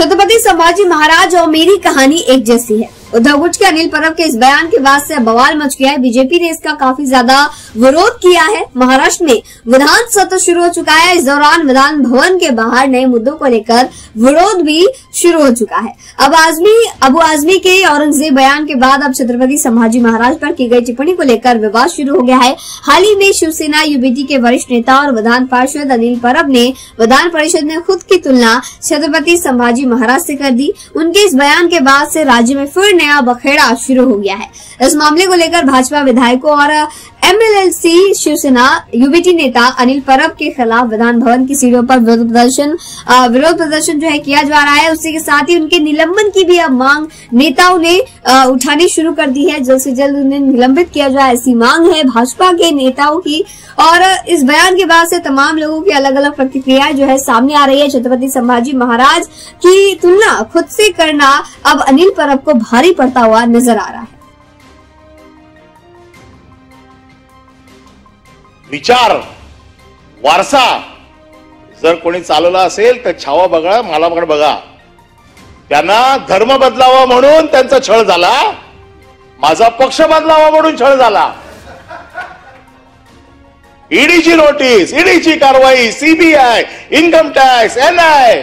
छत्रपति संभाजी महाराज और मेरी कहानी एक जैसी है। उद्धव गुट के अनिल परब के इस बयान के बाद से बवाल मच गया है। बीजेपी ने इसका काफी ज्यादा विरोध किया है। महाराष्ट्र में विधान सत्र शुरू हो चुका है। इस दौरान विधान भवन के बाहर नए मुद्दों को लेकर विरोध भी शुरू हो चुका है। अबू आजमी के औरंगजेब बयान के बाद अब छत्रपति संभाजी महाराज पर की गई टिप्पणी को लेकर विवाद शुरू हो गया है। हाल ही में शिवसेना यूबीटी के वरिष्ठ नेता और विधान पार्षद अनिल परब ने विधान परिषद में खुद की तुलना छत्रपति संभाजी महाराज से कर दी। उनके इस बयान के बाद से राज्य में फिर नया बखेड़ा शुरू हो गया है। इस मामले को लेकर भाजपा विधायकों और एमएलएलसी शिवसेना यूबीटी नेता अनिल परब के खिलाफ विधान भवन की सीढ़ियों पर विरोध प्रदर्शन जो है किया जा रहा है। उसी के साथ ही उनके निलंबन की भी अब मांग नेताओं ने उठानी शुरू कर दी है। जल्द से जल्द उन्हें निलंबित किया जाए, ऐसी मांग है भाजपा के नेताओं की। और इस बयान के बाद से तमाम लोगों की अलग अलग प्रतिक्रियाएं जो है सामने आ रही है। छत्रपति संभाजी महाराज की तुलना खुद से करना अब अनिल परब को भारी पड़ता हुआ नजर आ रहा है। विचार वारसा जर कोणी चालवला असेल तर छावा बघा, मला बघा. त्यांना धर्म बदलावा म्हणून त्यांचा छळ झाला, माझा पक्ष बदलावा म्हणून छळ झाला. ईडीची नोटीस, ईडीची कारवाई, सीबीआय, इन्कम टॅक्स, एनआय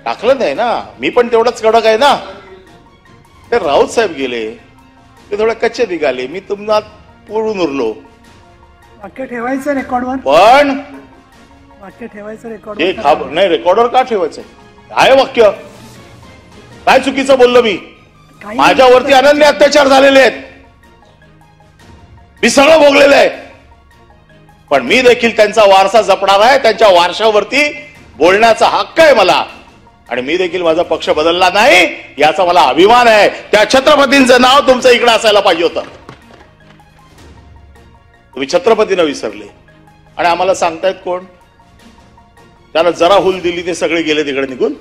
टाकलं नाही ना. मी पण तेवढंच कडक आहे ना. ते राऊत साहेब गेले, ते थोडे कच्चे निघाले, मी तुम्हाला पुरून उरलो. वाक्य ठेवायचं रेकॉर्डवर, पण वाक्य ठेवायचं रेकॉर्ड नाही. रेकॉर्डवर का ठेवायचंय? आहे वाक्य. काय चुकीचं बोललो मी? माझ्यावरती अनन्य अत्याचार झालेले आहेत, मी सगळं भोगलेलं आहे. पण मी देखील त्यांचा वारसा जपणार आहे. त्यांच्या वारशावरती बोलण्याचा हक्क आहे मला. आणि मी देखील माझा पक्ष बदलला नाही याचा मला अभिमान आहे. त्या छत्रपतींचं नाव तुमचं इकडे असायला पाहिजे होतं. तुम्ही छत्रपतींना विसरले आणि आम्हाला सांगतायत कोण? त्याला जरा हुल दिली ते सगळे गेले तिकडे निघून.